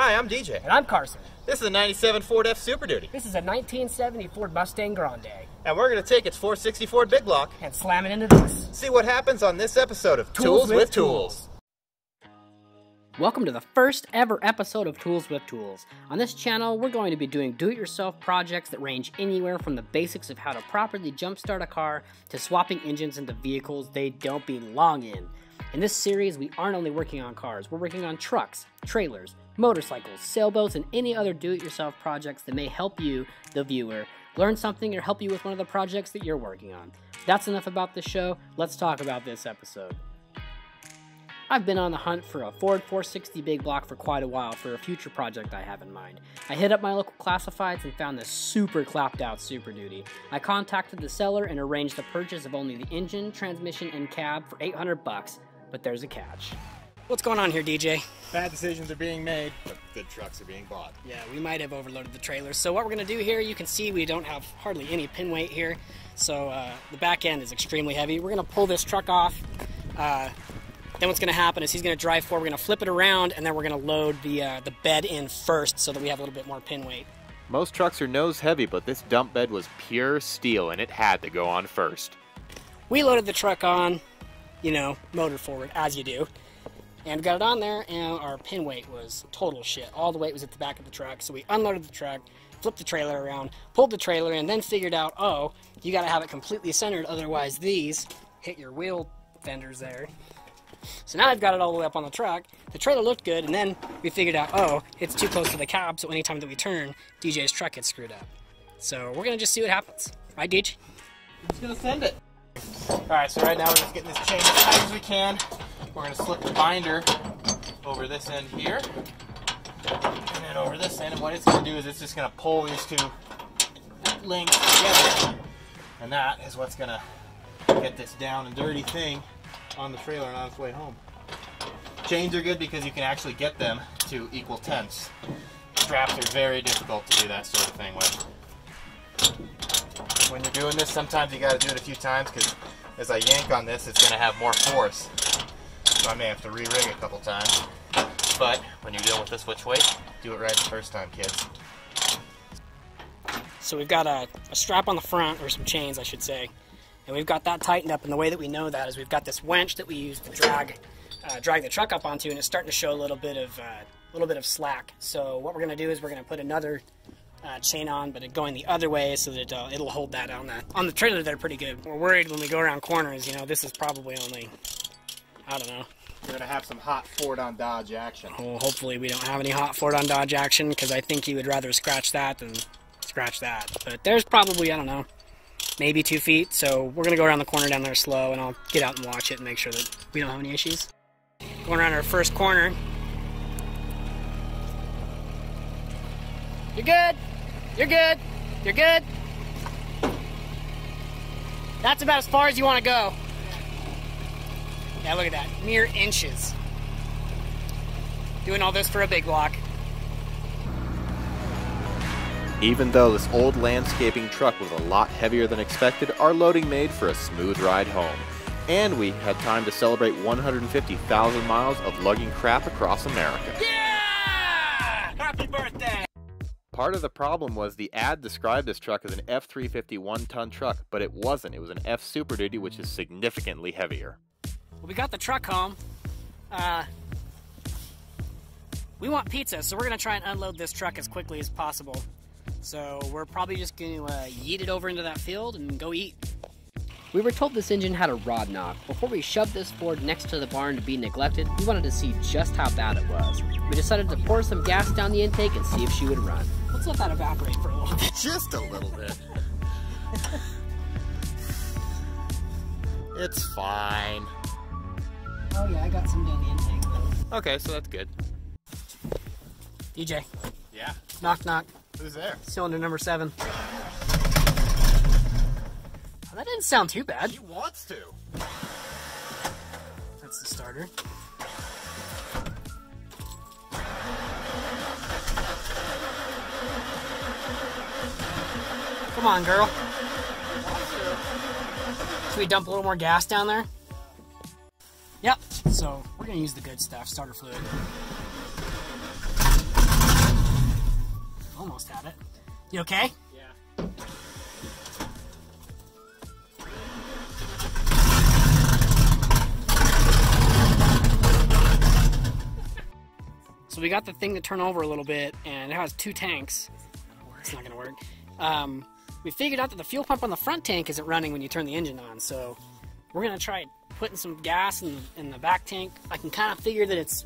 Hi, I'm DJ. And I'm Carson. This is a 97 Ford F Super Duty. This is a 1970 Ford Mustang Grande. And we're going to take its 460 Ford Big Block And slam it into this. See what happens on this episode of Tools with Tools. Welcome to the first ever episode of Tools with Tools. On this channel, we're going to be doing do-it-yourself projects that range anywhere from the basics of how to properly jumpstart a car to swapping engines into vehicles they don't belong in. In this series, we aren't only working on cars, we're working on trucks, trailers, motorcycles, sailboats, and any other do-it-yourself projects that may help you, the viewer, learn something or help you with one of the projects that you're working on. That's enough about the show. Let's talk about this episode. I've been on the hunt for a Ford 460 Big Block for quite a while for a future project I have in mind. I hit up my local classifieds and found this super clapped out Super Duty. I contacted the seller and arranged the purchase of only the engine, transmission, and cab for $800, but there's a catch. What's going on here, DJ? Bad decisions are being made, but good trucks are being bought. Yeah, we might have overloaded the trailers. So what we're going to do here, you can see we don't have hardly any pin weight here. So the back end is extremely heavy. We're going to pull this truck off. Then what's going to happen is he's going to drive forward, we're going to flip it around, and then we're going to load the bed in first so that we have a little bit more pin weight. Most trucks are nose heavy, but this dump bed was pure steel and it had to go on first. We loaded the truck on, you know, motor forward, as you do. And got it on there, and our pin weight was total shit. All the weight was at the back of the truck, so we unloaded the truck, flipped the trailer around, pulled the trailer in, then figured out, oh, you got to have it completely centered, otherwise these hit your wheel fenders there. So now I've got it all the way up on the truck. The trailer looked good, and then we figured out, oh, it's too close to the cab, so anytime that we turn, DJ's truck gets screwed up. So we're going to just see what happens. Right, DJ? I'm just going to send it. Alright, so right now we're just getting this chain as tight as we can. We're going to slip the binder over this end here, and then over this end, and what it's going to do is it's just going to pull these two links together, and that is what's going to get this down and dirty thing on the trailer and on its way home. Chains are good because you can actually get them to equal tenths. Straps are very difficult to do that sort of thing with. When you're doing this, sometimes you got to do it a few times because as I yank on this, it's going to have more force. So I may have to re-rig a couple times. But when you're dealing with this which weight, do it right the first time, kids. So we've got a strap on the front, or some chains I should say, and we've got that tightened up, and the way that we know that is we've got this winch that we use to drag the truck up onto, and it's starting to show a little bit of slack. So what we're going to do is we're going to put another chain on, but going the other way so that it'll hold that on the trailer. They're pretty good. We're worried when we go around corners, you know, this is probably only, I don't know. We're going to have some hot Ford on Dodge action. Well, hopefully we don't have any hot Ford on Dodge action, because I think he would rather scratch that than scratch that. But there's probably, I don't know, maybe 2 feet, so we're going to go around the corner down there slow, and I'll get out and watch it and make sure that we don't have any issues. Going around our first corner. You're good. You're good. You're good. That's about as far as you want to go. Yeah, look at that. Mere inches. Doing all this for a big block. Even though this old landscaping truck was a lot heavier than expected, our loading made for a smooth ride home. And we had time to celebrate 150,000 miles of lugging crap across America. Yeah! Happy birthday! Part of the problem was the ad described this truck as an F350 one-ton truck, but it wasn't. It was an F Super Duty, which is significantly heavier. Well, we got the truck home. We want pizza, so we're going to try and unload this truck as quickly as possible. So we're probably just going to yeet it over into that field and go eat. We were told this engine had a rod knock. Before we shoved this Ford next to the barn to be neglected, we wanted to see just how bad it was. We decided to pour some gas down the intake and see if she would run. Let's let that evaporate for a little bit. Just a little bit. It's fine. Oh yeah, I got some down the intake though. Okay, so that's good. DJ. Yeah? Knock knock. Who's there? Cylinder number 7. Oh, that didn't sound too bad. She wants to. That's the starter. Come on, girl. Should we dump a little more gas down there? Yep. So we're gonna use the good stuff, starter fluid. almost have it. You okay? Yeah. So we got the thing to turn over a little bit, and it has 2 tanks. It's not gonna work. We figured out that the fuel pump on the front tank isn't running when you turn the engine on, so we're gonna try putting some gas in the back tank. I can kind of figure that it's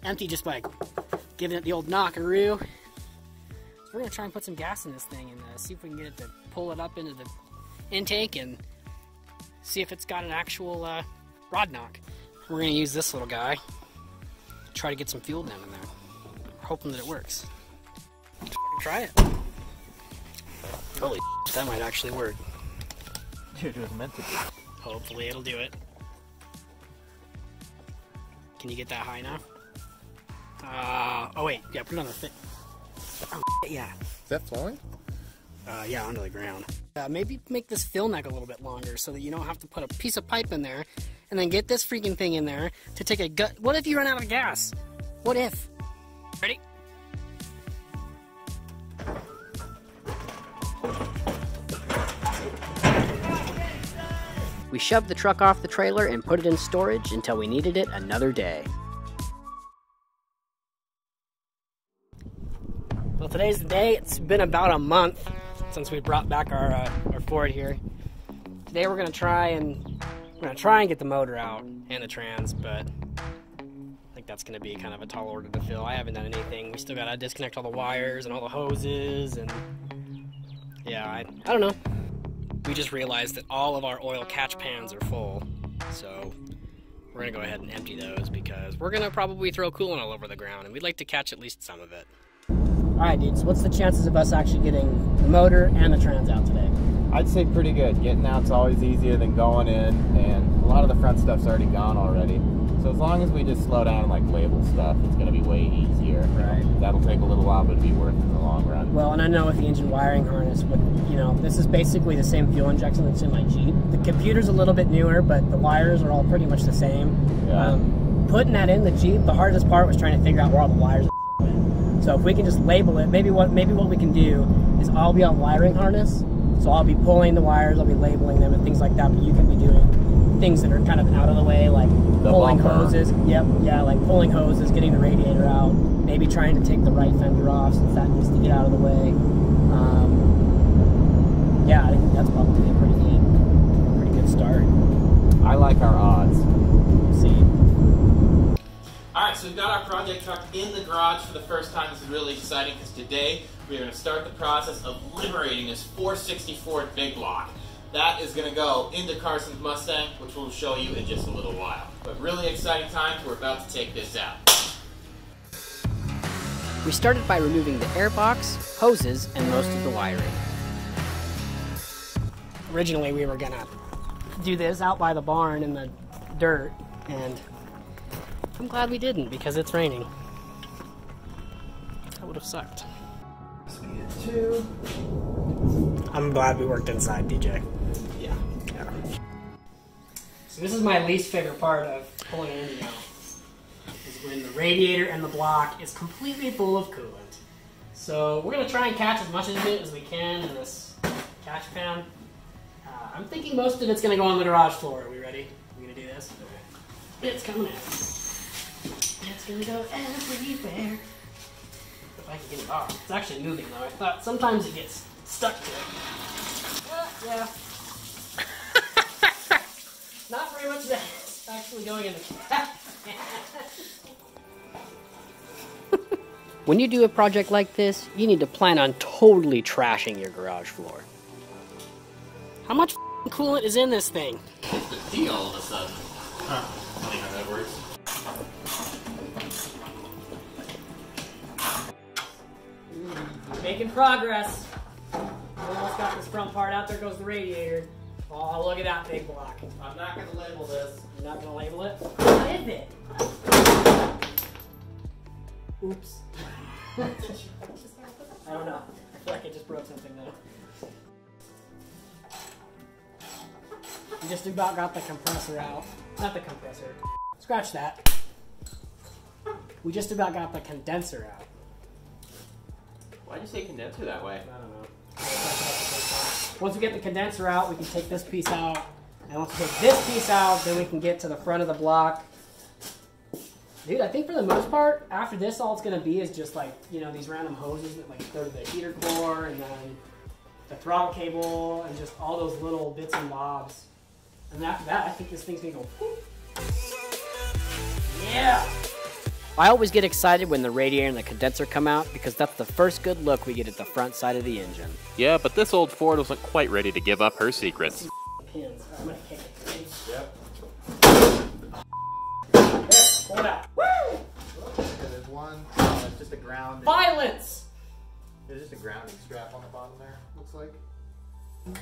empty just by giving it the old knockaroo. So we're gonna try and put some gas in this thing and see if we can get it to pull it up into the intake and see if it's got an actual rod knock. We're gonna use this little guy, try to get some fuel down in there. We're hoping that it works. Try it. Holy shit, that might actually work. Dude, it was meant to be. Hopefully it'll do it. Can you get that high now? Oh wait, yeah, put it on the thing. Oh, yeah. Is that flowing? Yeah, onto the ground. Maybe make this fill neck a little bit longer so that you don't have to put a piece of pipe in there and then get this freaking thing in there to take a gut. What if you run out of gas? What if? Ready? We shoved the truck off the trailer and put it in storage until we needed it another day. Well, today's the day. It's been about a month since we brought back our Ford here. Today we're gonna try and get the motor out and the trans, but I think that's gonna be kind of a tall order to fill. I haven't done anything. We still gotta disconnect all the wires and all the hoses, and yeah, I don't know. We just realized that all of our oil catch pans are full, so we're gonna go ahead and empty those because we're gonna probably throw coolant all over the ground, and we'd like to catch at least some of it. Alright dudes, what's the chances of us actually getting the motor and the trans out today? I'd say pretty good. Getting out's always easier than going in, and a lot of the front stuff's already gone already. So as long as we just slow down and like label stuff, it's going to be way easier. Right. That'll take a little while, but it'll be worth it in the long run. Well, and I know with the engine wiring harness, this is basically the same fuel injection that's in my Jeep. The computer's a little bit newer, but the wires are all pretty much the same. Yeah. Putting that in the Jeep, the hardest part was trying to figure out where all the wires went. So if we can just label it, maybe what we can do is I'll be on wiring harness, so I'll be pulling the wires, I'll be labeling them and things like that, but you can be doing things that are kind of out of the way, like pulling hoses. Yep, yeah, like pulling hoses, getting the radiator out, maybe trying to take the right fender off since that needs to get out of the way. Yeah, I think that's probably a pretty good start. I like our odds. See. Alright, so we've got our project truck in the garage for the first time. This is really exciting because today we are going to start the process of liberating this 460 Ford Big Block. That is going to go into Carson's Mustang, which we'll show you in just a little while. But really exciting times, we're about to take this out. We started by removing the airbox, hoses, and most of the wiring. Originally we were going to do this out by the barn in the dirt, and I'm glad we didn't because it's raining. That would have sucked. I'm glad we worked inside, DJ. Yeah. So this is my least favorite part of pulling an engine out, is when the radiator and the block is completely full of coolant. So we're going to try and catch as much of it as we can in this catch pan. I'm thinking most of it's going to go on the garage floor. Are we ready? We're going to do this? Okay. It's coming out. It's going to go everywhere. If I can get it off. It's actually moving though. I thought sometimes it gets stuck to it. Yeah. Not very much that it's actually going in the cat. When you do a project like this, you need to plan on totally trashing your garage floor. How much coolant is in this thing? It's the D all of a sudden. Huh. Funny how that works. Making progress. Almost got this front part out. There goes the radiator. Oh, look at that big block. I'm not going to label this. You're not going to label it? What is it? Oops. I don't know. I feel like I just broke something though. We just about got the compressor out. Not the compressor. Scratch that. We just about got the condenser out. Why'd you say condenser that way? I don't know. Once we get the condenser out, we can take this piece out. And once we take this piece out, then we can get to the front of the block. Dude, I think for the most part, after this, all it's going to be is just like, you know, these random hoses that like go to the heater core and then the throttle cable and just all those little bits and bobs. And after that, I think this thing's going to go whoop. Yeah! I always get excited when the radiator and the condenser come out because that's the first good look we get at the front side of the engine. Yeah, but this old Ford wasn't quite ready to give up her secrets. Pins. I'm going to kick it. Yep. There, pull it out. Woo! There's one, it's just a ground. Violence! There's just a grounding strap on the bottom there, looks like.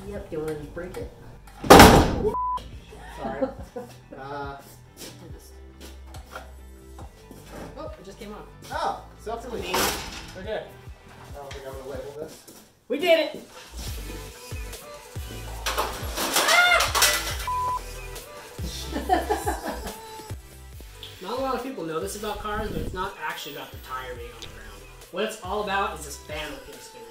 Yep, you want to just break it? Sorry. Oh, it just came off. Oh, self-release. We're good. I don't think I'm going to label this. We did it! Not a lot of people know this about cars, but it's not actually about the tire being on the ground. What it's all about is this fan that keeps spinning.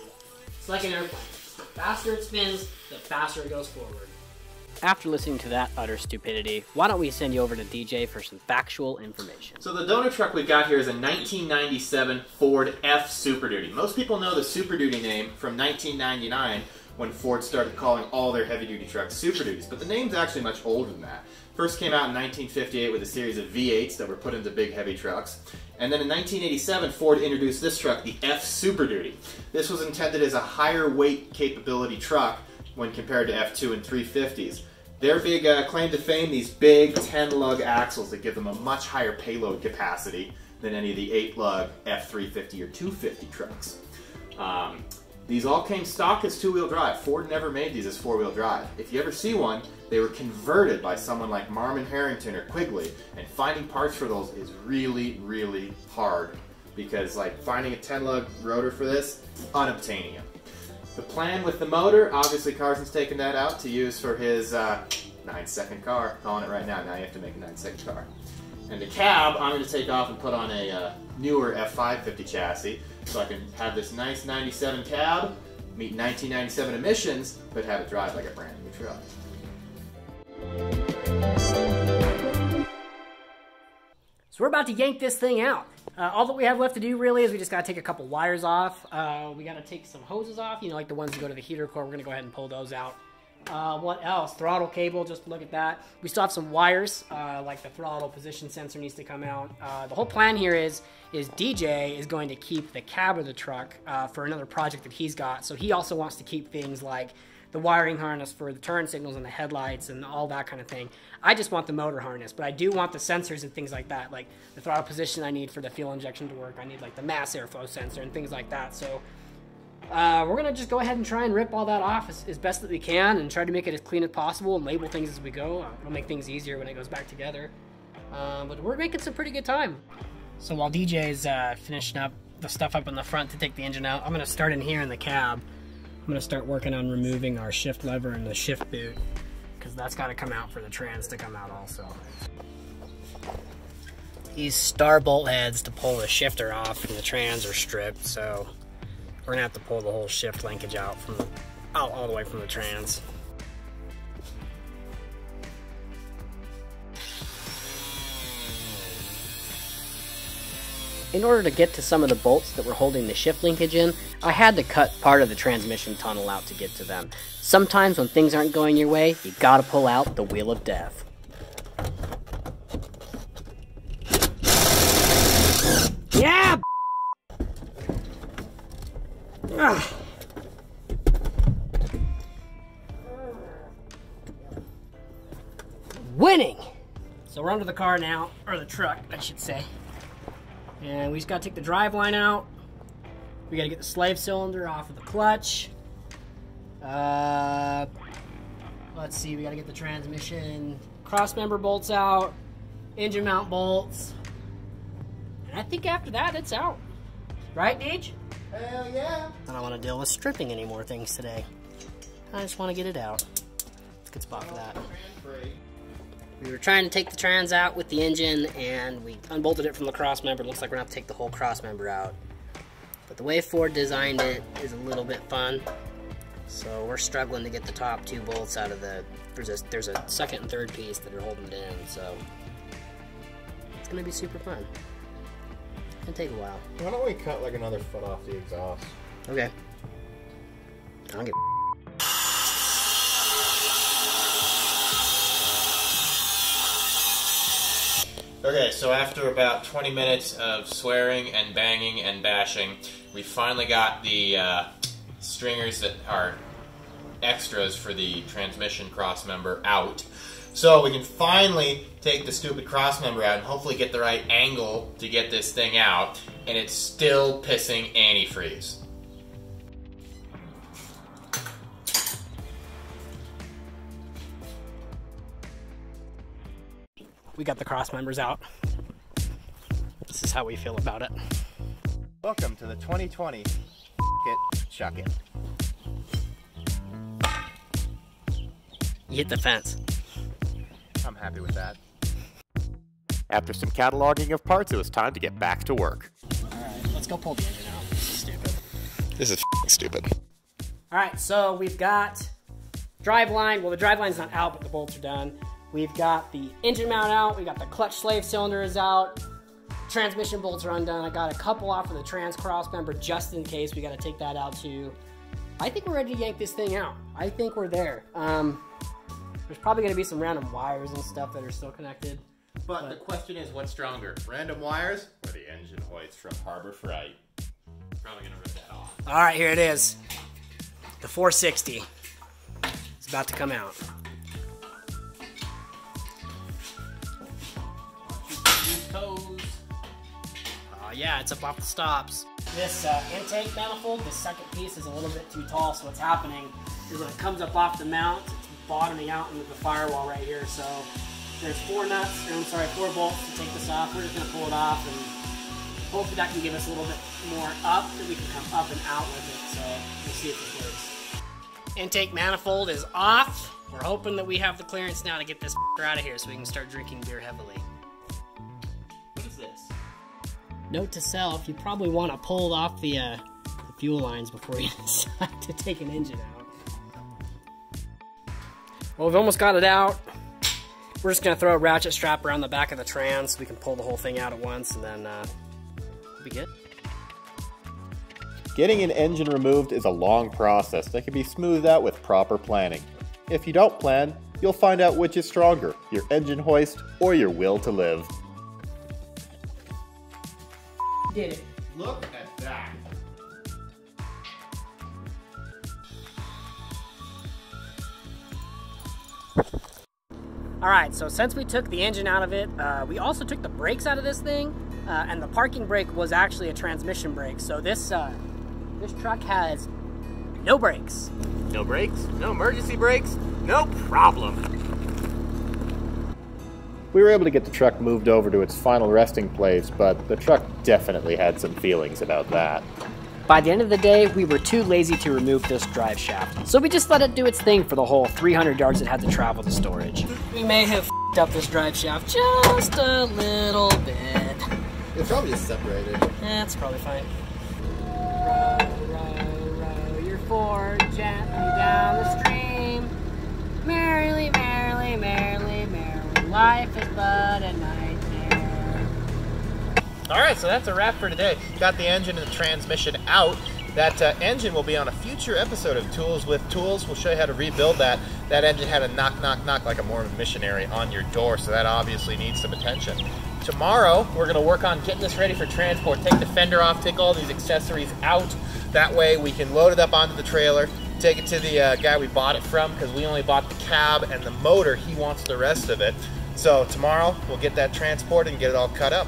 It's like an airplane. The faster it spins, the faster it goes forward. After listening to that utter stupidity, why don't we send you over to DJ for some factual information. So the donor truck we've got here is a 1997 Ford F Super Duty. Most people know the Super Duty name from 1999 when Ford started calling all their heavy-duty trucks Super Duties, but the name's actually much older than that. First came out in 1958 with a series of V8s that were put into big heavy trucks. And then in 1987, Ford introduced this truck, the F Super Duty. This was intended as a higher weight capability truck when compared to F2 and 350s. Their big claim to fame, these big 10-lug axles that give them a much higher payload capacity than any of the 8-lug F350 or 250 trucks. These all came stock as two-wheel drive. Ford never made these as four-wheel drive. If you ever see one, they were converted by someone like Marmon Harrington or Quigley, and finding parts for those is really, really hard because like finding a 10-lug rotor for this, unobtaining it. The plan with the motor, obviously Carson's taken that out to use for his 9-second car. Calling it right now, now you have to make a 9-second car. And the cab, I'm going to take off and put on a newer F550 chassis so I can have this nice 97 cab, meet 1997 emissions, but have it drive like a brand new truck. So we're about to yank this thing out. All that we have left to do really is we just got to take a couple wires off. We got to take some hoses off, you know, like the ones that go to the heater core. We're going to go ahead and pull those out. What else? Throttle cable, just look at that. We still have some wires, like the throttle position sensor needs to come out. The whole plan here is DJ is going to keep the cab of the truck for another project that he's got. So he also wants to keep things like the wiring harness for the turn signals and the headlights and all that kind of thing. I just want the motor harness, but I do want the sensors and things like that, like the throttle position I need for the fuel injection to work. I need like the mass airflow sensor and things like that. So we're going to just go ahead and try and rip all that off as best that we can and try to make it as clean as possible and label things as we go. It'll make things easier when it goes back together. But we're making some pretty good time. So while DJ's finishing up the stuff up in the front to take the engine out, I'm going to start in here in the cab. I'm going to start working on removing our shift lever and the shift boot because that's got to come out for the trans to come out also. These star bolt heads to pull the shifter off from the trans are stripped, so we're going to have to pull the whole shift linkage out from all the way from the trans. In order to get to some of the bolts that were holding the shift linkage in, I had to cut part of the transmission tunnel out to get to them. Sometimes when things aren't going your way, you gotta pull out the wheel of death. Yeah! Ugh. Winning! So we're under the car now, or the truck, I should say. And we just gotta take the drive line out. We gotta get the slave cylinder off of the clutch. Let's see, we gotta get the transmission cross member bolts out, engine mount bolts. And I think after that, it's out. Right, Deej? Hell yeah! I don't want to deal with stripping any more things today. I just want to get it out. It's a good spot for that. We were trying to take the trans out with the engine, and we unbolted it from the cross member. Looks like we're going to have to take the whole cross member out. But the way Ford designed it is a little bit fun. So we're struggling to get the top 2 bolts out of the, there's a second and third piece that are holding it in, so it's gonna be super fun. It's gonna take a while. Why don't we cut like another foot off the exhaust? Okay. I don't get. Okay, so after about 20 minutes of swearing and banging and bashing, we finally got the stringers that are extras for the transmission crossmember out. So we can finally take the stupid crossmember out and hopefully get the right angle to get this thing out, and it's still pissing antifreeze. We got the cross members out. This is how we feel about it. Welcome to the 2020 it, Chuck It. You hit the fence. I'm happy with that. After some cataloging of parts, it was time to get back to work. Alright, let's go pull the engine out. This is stupid. This is stupid. Alright, so we've got driveline. Well, the driveline's not out, but the bolts are done. We've got the engine mount out. We got the clutch slave cylinders out. Transmission bolts are undone. I got a couple off of the trans cross member just in case. We got to take that out too. I think we're ready to yank this thing out. I think we're there. There's probably going to be some random wires and stuff that are still connected. But the question is, what's stronger? Random wires or the engine hoist from Harbor Freight? Probably gonna rip that off. All right, here it is. The 460. It's about to come out. Toes. Oh yeah, it's up off the stops. This intake manifold, the second piece is a little bit too tall, so what's happening is when it comes up off the mount, it's bottoming out into the firewall right here. So there's 4 bolts to take this off. We're just gonna pull it off, and hopefully that can give us a little bit more up, that we can come up and out with it. So we'll see if this works. Intake manifold is off. We're hoping that we have the clearance now to get this out of here so we can start drinking beer heavily. What is this? Note to self, you probably want to pull off the fuel lines before you decide to take an engine out. Well, we've almost got it out. We're just going to throw a ratchet strap around the back of the trans so we can pull the whole thing out at once, and then we'll be good. Getting an engine removed is a long process that can be smoothed out with proper planning. If you don't plan, you'll find out which is stronger, your engine hoist or your will to live. Did it. Look at that. Alright, so since we took the engine out of it, we also took the brakes out of this thing, and the parking brake was actually a transmission brake. So this truck has no brakes. No brakes? No emergency brakes? No problem. We were able to get the truck moved over to its final resting place, but the truck definitely had some feelings about that. By the end of the day, we were too lazy to remove this drive shaft, so we just let it do its thing for the whole 300 yards it had to travel to storage. We may have f***ed up this drive shaft just a little bit. It's probably just separated. That's probably fine. Row, row, row your Ford gently down the stream. Merrily, merrily, merrily, merrily, life is but a nightmare. Alright, so that's a wrap for today. Got the engine and the transmission out. That engine will be on a future episode of Tools with Tools. We'll show you how to rebuild that. That engine had a knock, knock, knock like a Mormon missionary on your door, so that obviously needs some attention. Tomorrow, we're going to work on getting this ready for transport. Take the fender off, take all these accessories out. That way we can load it up onto the trailer, take it to the guy we bought it from, because we only bought the cab and the motor. He wants the rest of it. So tomorrow, we'll get that transported and get it all cut up.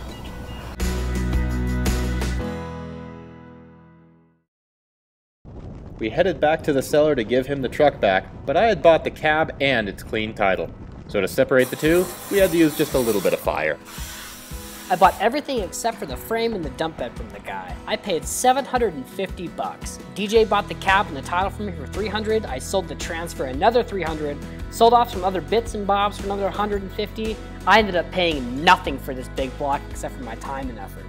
We headed back to the seller to give him the truck back, but I had bought the cab and its clean title. So to separate the two, we had to use just a little bit of fire. I bought everything except for the frame and the dump bed from the guy. I paid $750. DJ bought the cab and the title from me for $300. I sold the trans for another $300. Sold off some other bits and bobs for another $150. I ended up paying nothing for this big block except for my time and effort.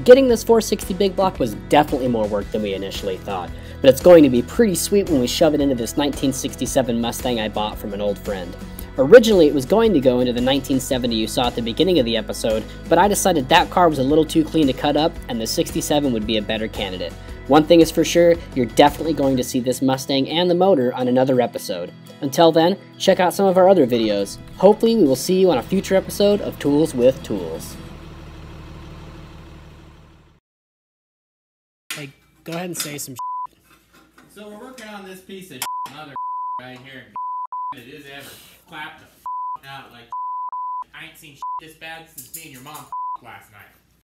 Getting this 460 big block was definitely more work than we initially thought, but it's going to be pretty sweet when we shove it into this 1967 Mustang I bought from an old friend. Originally it was going to go into the 1970 you saw at the beginning of the episode, but I decided that car was a little too clean to cut up and the 67 would be a better candidate. One thing is for sure, you're definitely going to see this Mustang and the motor on another episode. Until then, check out some of our other videos. Hopefully we will see you on a future episode of Tools with Tools. Hey, go ahead and say some So we're working on this piece of mother right here. It is ever clapped the out like I ain't seen this bad since me and your mom last night.